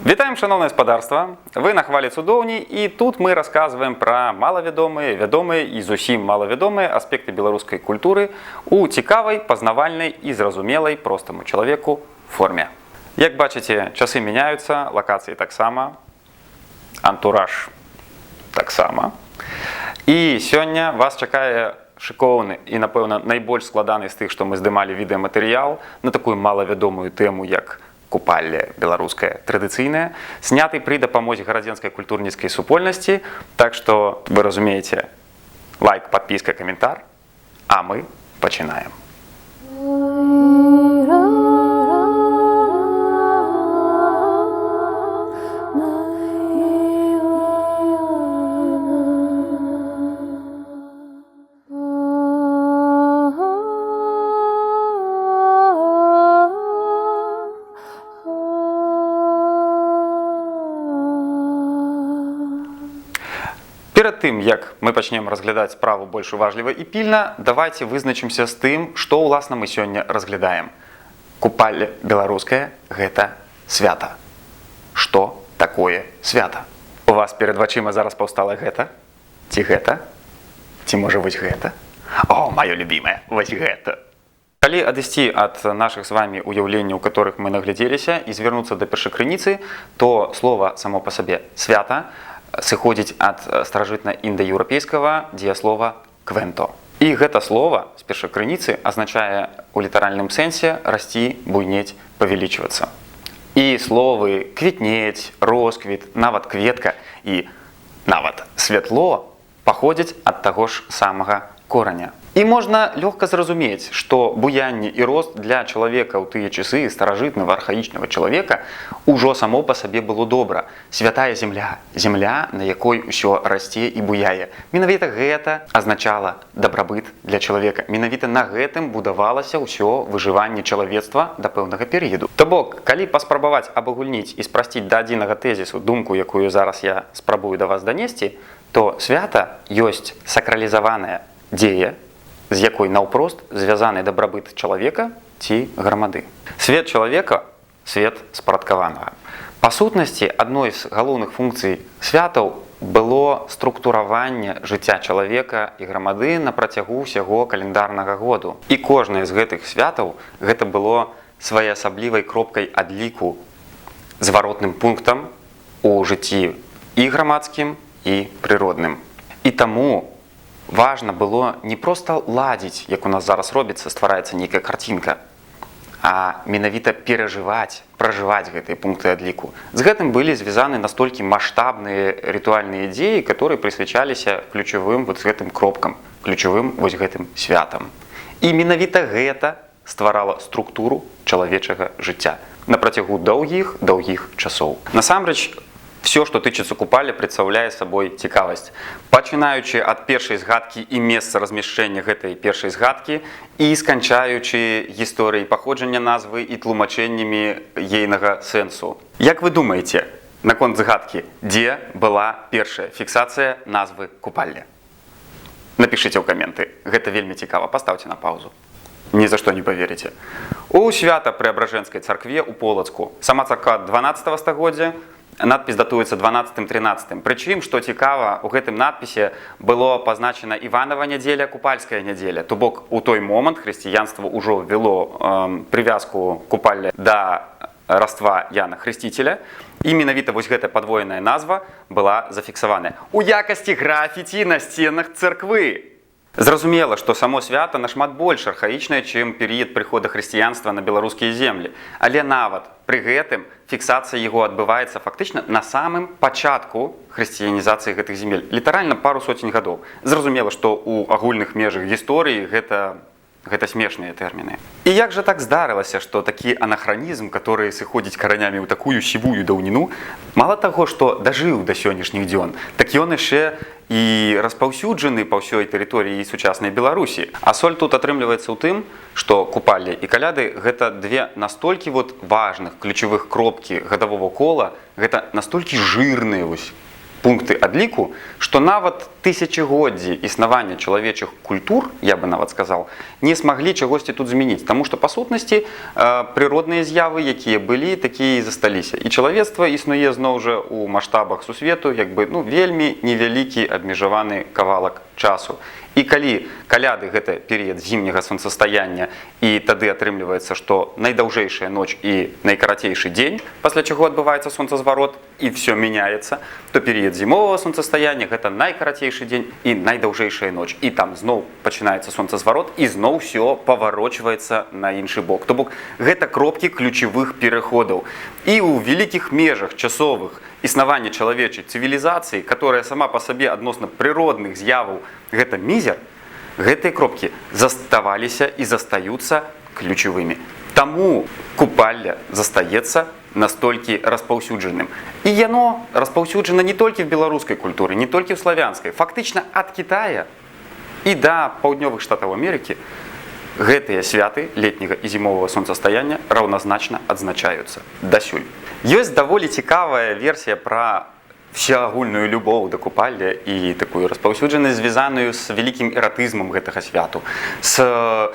Вітаем, шановное господарство! Вы на хвалі цудоўні, і тут мы рассказываем пра малавядомыя, вядомыя і зусім малавядомыя аспекты беларускай культуры у цікавай, пазнавальнай і зразумелай простаму чалавеку форме. Як бачыце, часы мяняюцца, лакацыі таксама, антураж таксама. І сёння вас чакае шыкоўны і, напэўна, найбольш складаны з тых, што мы здымалі відэаматэрыял на такую малавядомую тэму, як купалле беларускае традыцыйнае, сняты пры дапамозе гарадзенскай культурніцкай супольнасці. Так што вы разумееце, лайк, падпіска, каментар, а мы пачынаем. Перад тым, як мы пачнем разглядаць справу больш уважліва і пільна, давайце вызначымся з тым, што ўласна мы сёння разглядаем. Купалле беларускае – гэта свята. Што такое свята? У вас перад вачыма зараз паўстала гэта? Ці гэта? Ці можа вось гэта? О, маё любімае, вось гэта! Калі адысці ад нашых з вамі уяўленняў, у которых мы наглядзеліся, і звярнуцца да першакрыніцы, то слова само па сабе «свята» сыходзіць ад старажытна-індаеўрапейскага дзеяслова «квенто». І гэта слова з першакрыніцы азначае у літаральным сэнсе расці, буйнець, павялічвацца. І словы квітнець, росквіт, нават кветка і нават святло паходзяць ад таго ж самага кораня. І можна лёгка зразумець, што буянне і рост для чалавека ў тыя часы старажытнага архаічнага чалавека ўжо само па сабе было добра. Святая зямля, зямля, на якой усё расце і буяе. Менавіта гэта азначала дабрабыт для чалавека. Менавіта на гэтым будавалася ўсё выжыванне чалавецтва да пэўнага перыяду. То бок, калі паспрабаваць абагульніць і спрасціць да адзінага тэзісу думку, якую зараз я спрабую да вас данесці, то свята ёсць сакралізаваная дзея, з якой наўпрост звязаны дабрабыт чалавека ці грамады. Свет чалавека – свет спарадкаванага. Па сутнасці, адной з галоўных функцый святаў было структураванне жыцця чалавека і грамады на працягу ўсяго календарнага году. І кожнае з гэтых святаў гэта было своеасаблівай кропкай адліку, зваротным пунктам у жыцці і грамадскім, і прыродным. І таму важна было не проста ладзіць, як у нас зараз робіцца, ствараецца нейкая карцінка, а менавіта перажываць, пражываць гэтыя пункты адліку. З гэтым былі звязаны настолькі маштабныя рытуальныя дзеі, которые прысвячаліся ключавым вот гэтым кропкам, ключавым вось гэтым святам. І менавіта гэта стварала структуру чалавечага жыцця на працягу доўгіх часоў. Насамрэч, все, што тычыцца купалля, прадстаўляе сабой цікавасць. Пачынаючы ад першай згадкі і месца размяшчэння гэтай першай згадкі і сканчаючы гісторыяй паходжання назвы і тлумачэннямі ейнага сэнсу. Як вы думаеце, наконт згадкі, дзе была першая фіксацыя назвы купалля? Напішыце ў каменты, гэта вельмі цікава, пастаўце на паўзу. Ні за што не паверыце. У Свята-Преабражэнскай царкве ў Полацку, сама царква 12 стагоддзя, надпіс датуецца 12-13. Прычым, што цікава, у гэтым надпісе было пазначана Іванава нядзеля, купальская нядзеля. То бок, у той момант хрысціянства ўжо ввяло прывязку купалля да раства Яна Хрысціцеля. І менавіта вось гэтая падвоеная назва была зафіксаваная у якасці графіці на сценах царквы. Зразумела, што само свята нашмат больш архаічнае, чым перыяд прыхода хрысціянства на беларускія землі. Але нават пры гэтым фіксацыя яго адбываецца фактычна на самым пачатку хрысціянізацыі гэтых земель. Літаральна пару соцень гадоў. Зразумела, што ў агульных межах гісторыі гэта смешныя тэрміны. І як жа так здарылася, што такі анахранізм, который сыходзіць каранямі ў такую сівую даўніну, мала таго, што дажыў да сённяшніх дзён, так ён яшчэ і распаўсюджаны па ўсёй тэрыторыі сучаснай Беларусі. А соль тут атрымліваецца ў тым, што купалле і каляды – гэта две настолькі важных ключавых кропкі гадавога кола, гэта настолькі жырныя пункты адліку, што нават тысячагоддзі існавання чалавечых культур, я бы нават сказаў, не смаглі чагосьці тут змяніць, таму што па сутнасці прыродныя з'явы, якія былі, такія і засталіся. І чалавецтва існуе зноў жа ў маштабах сусвету, як бы вельмі невялікі абмежаваны кавалак часу. І калі каляды гэта перыяд зімняга сонцастаяння, і тады атрымліваецца, што найдаўжэйшая ноч і найкарацейшы дзень, пасля чаго адбываецца сонцазварот і все мяняецца, то перыяд зімовага сонцастаяння гэта найкарацейшы дзень і найдаўжэйшая ноч. І там зноў пачынаецца сонцазварот і зноў все паварочваецца на іншы бок. То бок гэта кропкі ключавых пераходаў. І ў вялікіх межах часовых існавання чалавечай цывілізацыі, которая сама па сабе адносна прыродных з'яваў гэта мізер, гэтыя кропкі заставаліся і застаюцца ключавымі. Таму купалле застаецца настолькі распаўсюджаным. І яно распаўсюджана не толькі в беларускай культуры, не толькі в славянскай. Фактычна ад Китая і да паўднёвых штатаў Амерыкі гэтыя святы летняга і зімовага сонцастаяння раўназначна адзначаюцца дасюль. Ёсць даволі цікавая версія пра всеагульную любоў да купалля і такую распаўсюджанасць, звязаную з вялікім эратызмам гэтага святу, з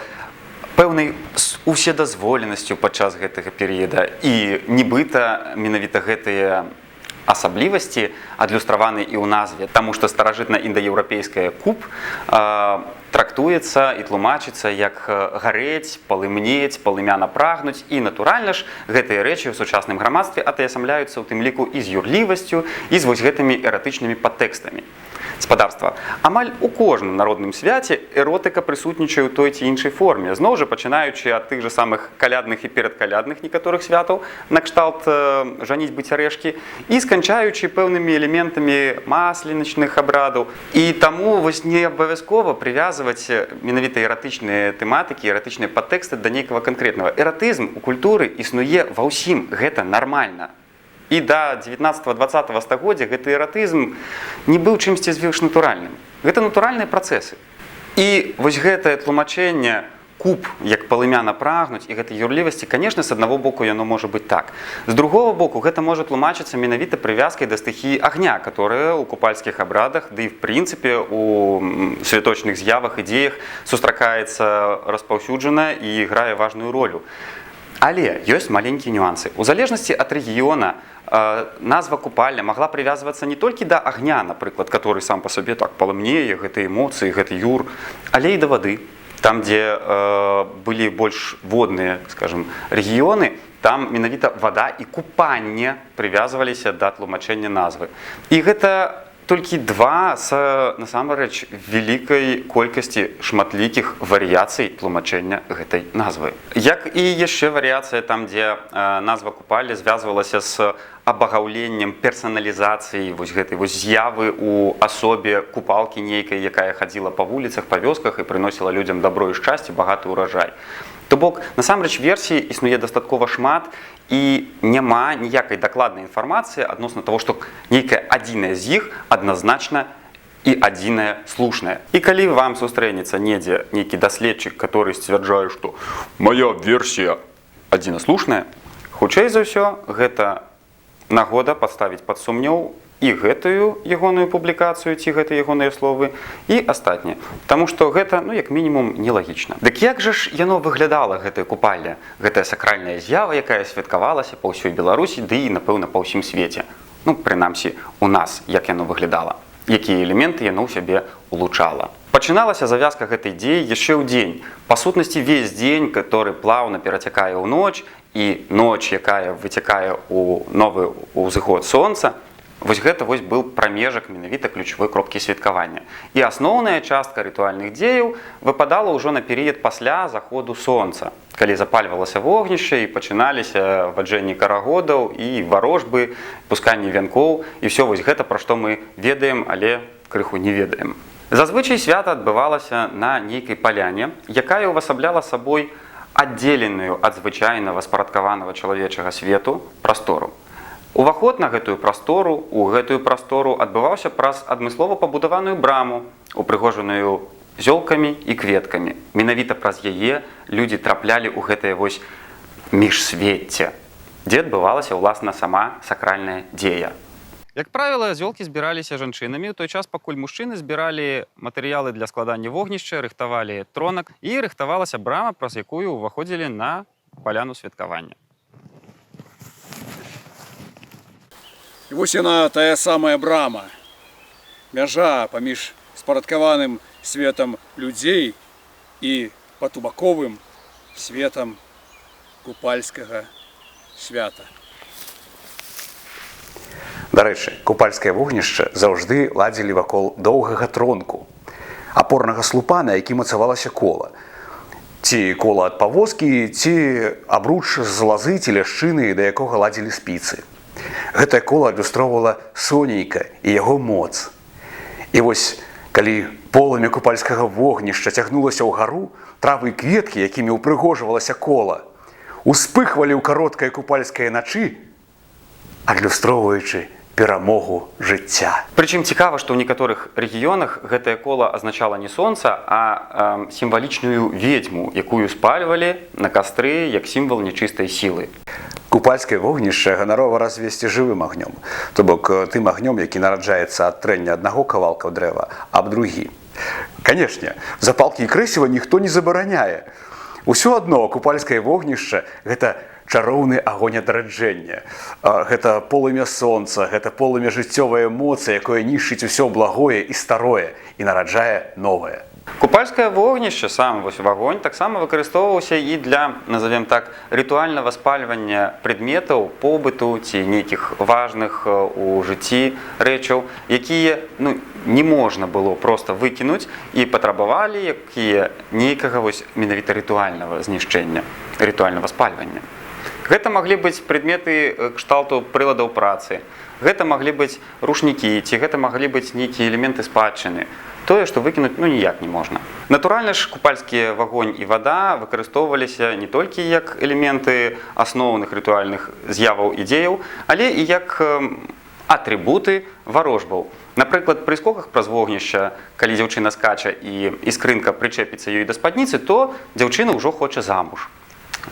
пэўнай уседазволенасцю падчас гэтага перыяда. І нібыта менавіта гэтыя асаблівасці адлюстраваны і ў назве, таму што старажытна-індаеўрапейская куб трактуецца і тлумачыцца як гарэць, палымнець, палымяна прагнуць. І натуральна ж гэтыя рэчы ў сучасным грамадстве атаясамляюцца ў тым ліку і з юрлівасцю, і з вось гэтымі эратычнымі падтэкстамі. Спадарства, амаль у кожным народным свяце эротыка прысутнічае ў той ці іншай форме, зноў жа пачынаючы ад тых жа самых калядных і перадкалядных некаторых святаў, накшталт жаніцьбы цярэшкі, і сканчаючы пэўнымі элементамі масленачных абрадаў. І таму вось не абавязкова прывязваць менавіта эратычныя тэматыкі, эратычныя падтэксты да нейкага канкрэтнага. Эратызм у культуры існуе ва ўсім, гэта нармальна. І да 19-20 стагоддзя гэты эратызм не быў чымсьці звышнатуральным. Гэта натуральныя працэсы. І вось гэтае тлумачэнне куб як палымяна прагнуць і гэтай юрлівасці, канешне, з аднаго боку яно можа быць так. З другого боку гэта можа тлумачыцца менавіта прывязкай да стыхіі агня, которая ў купальскіх абрадах, ды і в прынцыпе у святочных з'явах, ідзеях сустракаецца распаўсюджана і грае важную ролю. Але ёсць маленькія нюансы. У залежнасці ад рэгіёна назва купальня магла прывязвацца не толькі да агня, напрыклад, который сам па сабе так паламнее, гэты эмоцыі, гэты юр, але і да вады. Там, дзе былі больш водныя, скажем, рэгіёны, там менавіта вада і купанне прывязваліся да тлумачэння назвы. І гэта толькі два з, насамрэч, вялікай колькасці шматлікіх варыяцый тлумачэння гэтай назвы. Як і яшчэ варыяцыя там, дзе назва купалля звязвалася з абагаўленнем, персаналізацыяй вось гэтай вось з'явы ў асобе купалкі нейкай, якая хадзіла па вуліцах, па вёсках і прыносіла людзям дабро і шчасце, багаты ўраджай. То бок, насамрэч, версій існуе дастаткова шмат, і няма ніякай дакладнай інфармацыі адносна таго, што нейкая адзіная з іх адназначна і адзіная слушная. І калі вам сустрэнецца недзе нейкі даследчык, который сцвярджае, што «моя версія адзінаслушная», хутчэй за ўсё, гэта нагода паставіць пад сумнеў і гэтую ягоную публікацыю, ці гэтыя ягоныя словы, і астатнія. Таму што гэта, як мінімум, нелагічна. Дык як жа ж яно выглядала, гэтае купалле, гэтая сакральная з'ява, якая святкавалася па ўсёй Беларусі, ды і, напэўна, па ўсім свеце? Прынамсі, у нас, як яно выглядала, якія элементы яно ў сябе улучала. Пачыналася завязка гэтай дзеі яшчэ ў дзень. Па сутнасці, весь дзень, который плаўна перацякае ў ноч, і ноч, якая выцякае ў новы ўзыход сонца, вось гэта быў прамежак менавіта ключавой кропкі святкавання. І асноўная частка рытуальных дзеяў выпадала ўжо на перыяд пасля заходу сонца, калі запальвалася вогнішча і пачыналіся ваджэнні карагодаў і варожбы, пусканне вянкоў, і ўсё вось гэта, пра што мы ведаем, але крыху не ведаем. Зазвычай свята адбывалася на нейкай паляне, якая ўвасабляла сабой аддзеленую ад звычайнага спарадкаванага чалавечага свету прастору. Уваход на гэтую прастору адбываўся праз адмыслова пабудаваную браму, упрыгожаную зёлкамі і кветкамі. Менавіта праз яе людзі траплялі ў гэтае вось міжсвецце, дзе адбывалася, уласна, сама сакральная дзея. Як правіла, зёлкі збіраліся жанчынамі ў той час, пакуль мужчыны збіралі матэрыялы для складання вогнішча, рыхтавалі тронак і рыхтавалася брама, праз якую ўваходзілі на паляну святкавання. І вось яна, тая самая брама, мяжа паміж спарадкаваным светам людзей і патубаковым светам купальскага свята. Дарэчы, купальскае вогнішча заўжды ладзілі вакол доўгага тронку, апорнага слупа, на які мацавалася кола. Ці кола ад павозкі, ці абруч з лазы ці ляшчыны, да якога ладзілі спіцы. Гэтае кола адлюстроўвала сонейка і яго моц. І вось, калі полымя купальскага вогнішча цягнулася ўгару, травы і кветкі, якімі ўпрыгожвалася кола, успыхвалі ў кароткай купальскай начы, адлюстроўваючы перамогу жыцця. Прычым цікава, што ў некаторых рэгіёнах гэтае кола азначала не сонца, а сімвалічную ведзьму, якую спальвалі на кастры як сімвал нечыстай сілы. Купальскае вогнішча ганарова развесці жывым агнём, то бок тым агнём, які нараджаецца ад трэння аднаго кавалка дрэва аб другі. Канешне, запалкі і крэсіва ніхто не забараняе. Усё адно купальскае вогнішча – гэта чароўны агонь адраджэння. Гэта полымя сонца, гэта полымя жыццёвай эмоцыі, якое нішчыць усё благое і старое і нараджае новае. Купальскае вогнішча, сам вось вагонь, таксама выкарыстоўваўся і для, назовем так, рытуальнага спальвання прадметаў, побыту ці нейкіх важных у жыцці рэчаў, якія не можна было проста выкінуць і патрабавалі якія нейкага вось менавіта рытуальнага знішчэння, рытуальнага спальвання. Гэта маглі быць прадметы кшталту прыладаў працы, гэта маглі быць рушнікі, ці гэта маглі быць нейкія элементы спадчыны. Тое, што выкінуць ніяк не можна. Натуральна ж, купальскія вагонь і вада выкарыстоўваліся не толькі як элементы асноўных рытуальных з'яваў і дзеяў, але і як атрыбуты варожбаў. Напрыклад, пры скоках праз вогнішча, калі дзяўчына скача і іскрынка прычэпіцца ёй да спадніцы, то дзяўчына ўжо хоча замуж.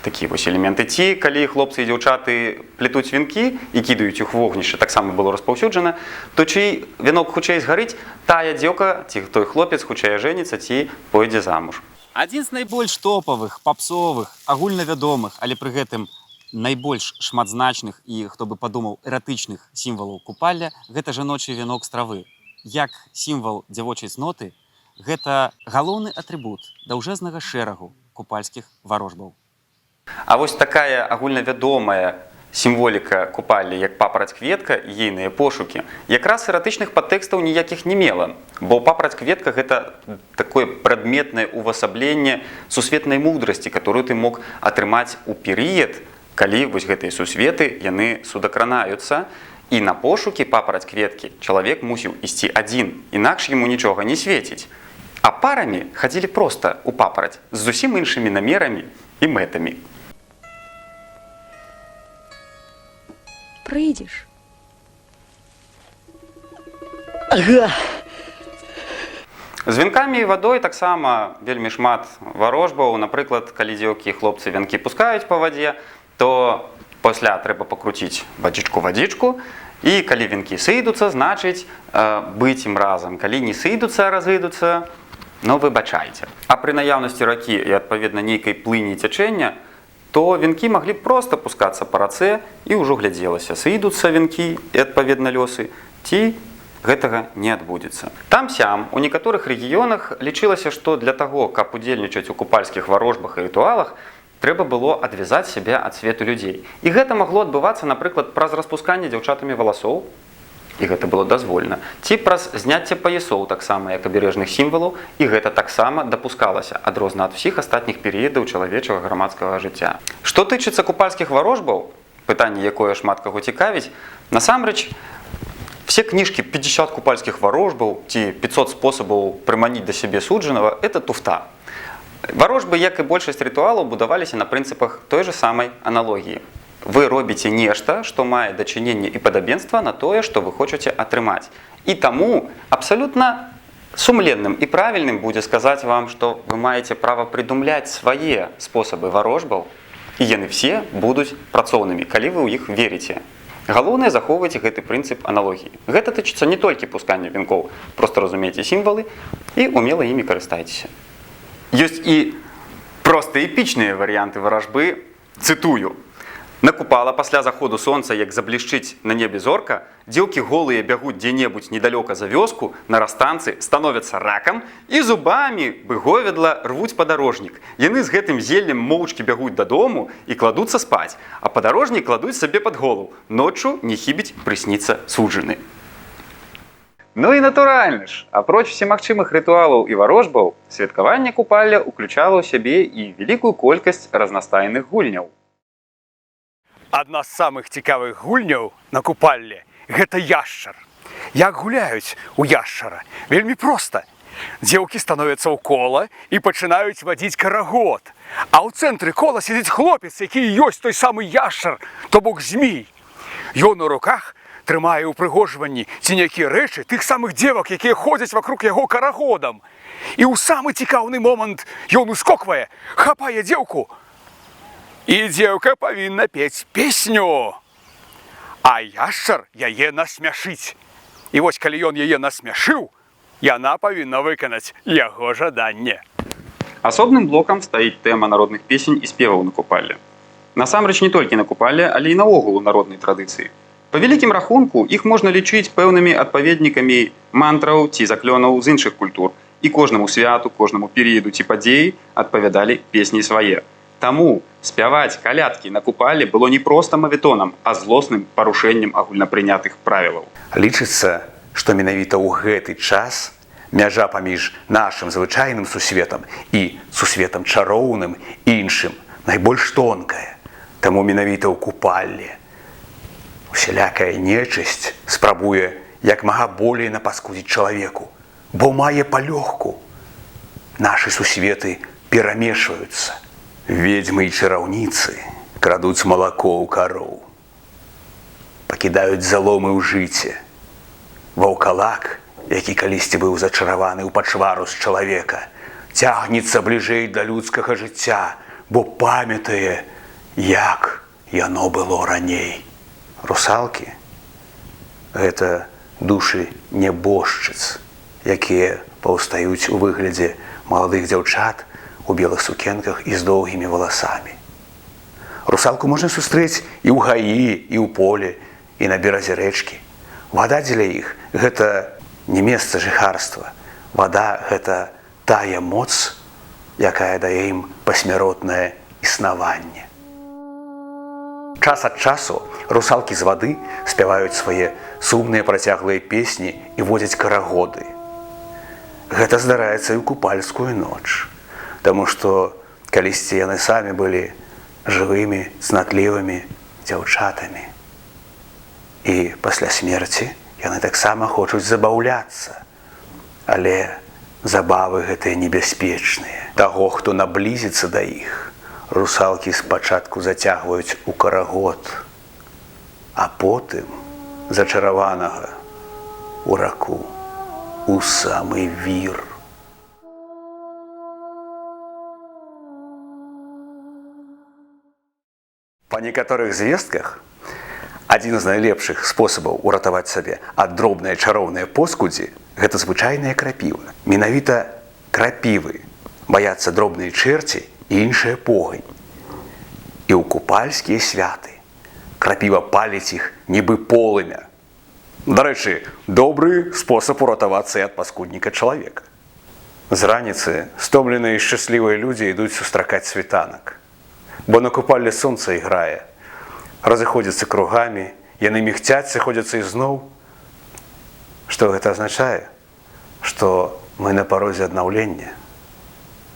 Такія вось элементы. Ці, калі хлопцы і дзяўчаты плетуць венкі і кідаюць іх вогнішча, таксама было распаўсюджана, то чый венок хутчэй згарыць, тая дзеўка, ці той хлопец хутчэй ажэніцца, ці пойдзе замуж. Адзін з найбольш топавых, папсовых, агульнавядомых, але пры гэтым найбольш шматзначных і, хто бы падумаў, эратычных сімвалаў купалля – гэта жаночы венок з травы. Як сімвал дзявочай цноты, гэта галоўны атрыбут даўжэзнага шэрагу купальскіх варожбаў. А вось такая агульнавядомая сімволіка купаллі, як папараць-кветка і ейныя пошукі, якраз эратычных падтэкстаў ніякіх не мела, бо папараць-кветка – гэта такое прадметнае увасабленне сусветнай мудрасці, которую ты мог атрымаць у перыяд, калі вось гэтыя сусветы яны судакранаюцца, і на пошукі папараць-кветкі чалавек мусіў ісці адзін, інакш яму нічога не свеціць. А парамі хадзілі проста ў папараць з зусім іншымі намерамі і мэтамі. Прыйдзеш. Ага. З венкамі і вадой таксама вельмі шмат варожбаў. Напрыклад, калі дзеўкі і хлопцы венкі пускаюць па вадзе, то пасля трэба пакруціць вадзічку, і калі венкі сыйдуцца, значыць быць ім разам. Калі не сыйдуцца, разыйдуцца, выбачайце. А пры наяўнасці ракі і, адпаведна, нейкай плыні цячэння, то венкі маглі проста пускацца па рацэ і ўжо глядзелася, сыйдуцца венкі і, адпаведна, лёсы, ці гэтага не адбудзецца. Там-сям, у некаторых рэгіёнах лічылася, што для таго, каб удзельнічаць у купальскіх варожбах і рытуалах, трэба было адвязаць сябе ад свету людзей. І гэта магло адбывацца, напрыклад, праз распусканне дзяўчатамі валасоў, і гэта было дазволена, ці праз зняцце паясоў таксама як абережных сімвалаў, і гэта таксама дапускалася, адрозна ад усіх астатніх перыядаў чалавечага грамадскага жыцця. Што тычыцца купальскіх варожбаў, пытанне, якое шмат каго цікавіць, насамрэч, все кніжкі 50 купальскіх варожбаў ці 500 спосабаў прыманіць да сябе суджанага – это туфта. Варожбы, як і большасць рытуалаў, будаваліся на прынцыпах той же самай аналогіі. Вы робіце нешта, што мае дачыненне і падабенства на тое, што вы хочаце атрымаць. І таму абсалютна сумленным і правільным будзе сказаць вам, што вы маеце права прыдумляць свае спосабы варожбаў, і яны все будуць працоўнымі, калі вы ў іх верыце. Галоўнае захоўвайце гэты прынцып аналогіі. Гэта тычыцца не толькі пускання вянкоў, проста разумейце сімвалы і умела імі карыстайцеся. Ёсць і проста эпічныя варыянты варажбы, цытую. Накупала пасля заходу сонца, як заблішчыць на небе зорка, дзеўкі голыя бягуць дзе-небудзь недалёка за вёску, на растанцы становяцца ракам і зубамі быговедла рвуць падарожнік. Яны з гэтым зеллем моўчкі бягуць дадому і кладуцца спаць, а падарожнік кладуць сабе пад голову. Ноччу не хібіць прысніцца суджаны. Ну і натуральна ж, апроч всемагчымых рытуалаў і варожбаў, святкаванне купалля ўключала ў сябе і вялікую колькасць разнастайных гульняў. Адна з самых цікавых гульняў на купалле – гэта яшчар. Як гуляюць у яшчара? Вельмі проста. Дзеўкі становяцца ў кола і пачынаюць вадзіць карагод. А ў цэнтры кола сядзіць хлопец, які ёсць той самы яшчар, то бок змей. Ён у руках трымае ўпрыгожванні ці нейкія рэчы тых самых дзевак, якія ходзяць вакруг яго карагодам. І ў самы цікаўны момант ён ускоквае, хапае дзеўку, і дзеўка павінна пець песню. А яшчар яе насмяшыць. І вось калі ён яе насмяшыў, яна павінна выканаць яго жаданне. Асобным блокам стаіць тэма народных песень і спеваў на купалле. Насамрэч не толькі на купалле, але і наогул у народнай традыцыі. Па вялікім рахунку, іх можна лічыць пэўнымі адпаведнікамі мантраў ці заклёнаў з іншых культур. І кожнаму святу, кожнаму перыяду ці падзеі адпавядалі песні свае. Таму спяваць калядкі на купалле было не проста мавэтонам, а злосным парушэннем агульнапрынятых правілаў. Лічыцца, што менавіта ў гэты час мяжа паміж нашым звычайным сусветам і сусветам чароўным іншым найбольш тонкая. Таму менавіта ў купалле усялякая нечысць спрабуе як мага болей напаскудзіць чалавеку, бо мае палёгку. Нашы сусветы перамешваюцца. Ведьмы і чараўніцы крадуць малако ў кароў, пакідаюць заломы ў жыце. Ваўкалак, які калісьці быў зачараваны ў пачвару з чалавека, цягнецца бліжэй да людскага жыцця, бо памятае, як яно было раней. Русалкі – гэта душы нябожчыц, якія паўстаюць у выглядзе маладых дзяўчат у белых сукенках і з доўгімі валасамі. Русалку можна сустрэць і ў гаі, і ў полі, і на беразе рэчкі. Вада дзеля іх – гэта не месца жыхарства. Вада – гэта тая моц, якая дае ім пасмяротнае існаванне. Час ад часу русалкі з вады спяваюць свае сумныя працяглыя песні і водзяць карагоды. Гэта здараецца і ў купальскую ноч. Таму што калісьці яны самі былі жывымі, цнатлівымі дзяўчатамі. І пасля смерці яны таксама хочуць забаўляцца. Але забавы гэтыя небяспечныя. Таго, хто наблізіцца да іх, русалкі спачатку зацягваюць у карагод, а потым зачараванага у раку, у самы вір. Па некаторых звестках, адзін з найлепшых спосабаў уратаваць сабе ад дробнай чароўнай поскудзі – гэта звычайная крапіва. Менавіта крапівы баяцца дробныя чэрці і іншая погань. І ў купальскія святы крапіва паліць іх нібы полымя. Дарэчы, добры спосаб уратавацца і ад паскудніка чалавека. З раніцы стомленыя і шчаслівыя людзі ідуць сустракаць світанак. Бо на купалле сонца іграе, разыходзяцца кругамі, яны мігцяць, сыходзяцца ізноў. Што гэта азначае? Што мы на парозе аднаўлення,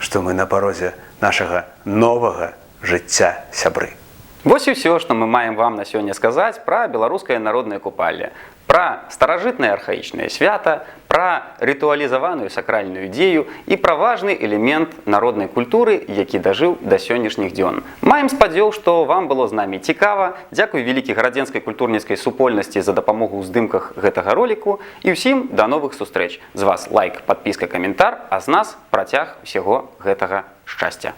што мы на парозе нашага новага жыцця, сябры. Вось і ўсё, што мы маем вам на сёння сказаць пра беларускае народнае купалле, пра старажытнае архаічнае свята, пра рытуалізаваную сакральную дзею і пра важны элемент народнай культуры, які дажыў да сённяшніх дзён. Маем спадзеў, што вам было з намі цікава. Дзякуй вялікі гарадзенскай культурніцкай супольнасці за дапамогу ў здымках гэтага роліку і ўсім да новых сустрэч. З вас лайк, падпіска, каментар, а з нас працяг усяго гэтага шчасця.